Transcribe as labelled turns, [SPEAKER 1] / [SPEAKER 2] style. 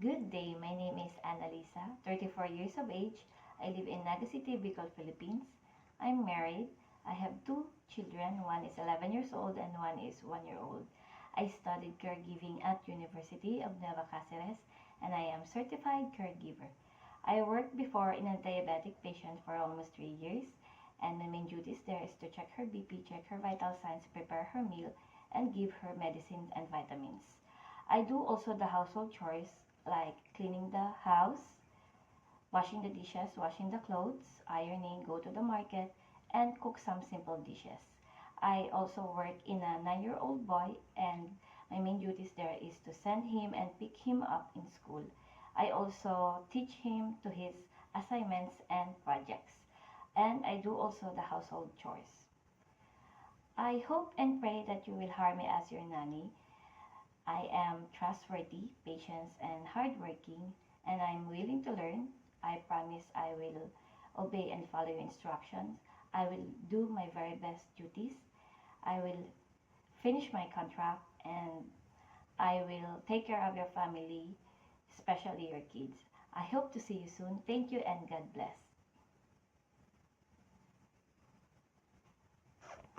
[SPEAKER 1] Good day, my name is Annalisa, 34 years of age. I live in Naga City, Bicol, Philippines. I'm married. I have two children. One is 11 years old and one is 1 year old. I studied caregiving at University of Nueva Cáceres and I am certified caregiver. I worked before in a diabetic patient for almost 3 years and my main duties there is to check her BP, check her vital signs, prepare her meal, and give her medicines and vitamins. I do also the household chores like cleaning the house, washing the dishes, washing the clothes, ironing, go to the market, and cook some simple dishes. I also work in a 9-year-old boy and my main duties there is to send him and pick him up in school. I also teach him to his assignments and projects. And I do also the household chores. I hope and pray that you will hire me as your nanny. I am trustworthy, patient, and hardworking, and I'm willing to learn. I promise I will obey and follow your instructions. I will do my very best duties. I will finish my contract, and I will take care of your family, especially your kids. I hope to see you soon. Thank you and God bless.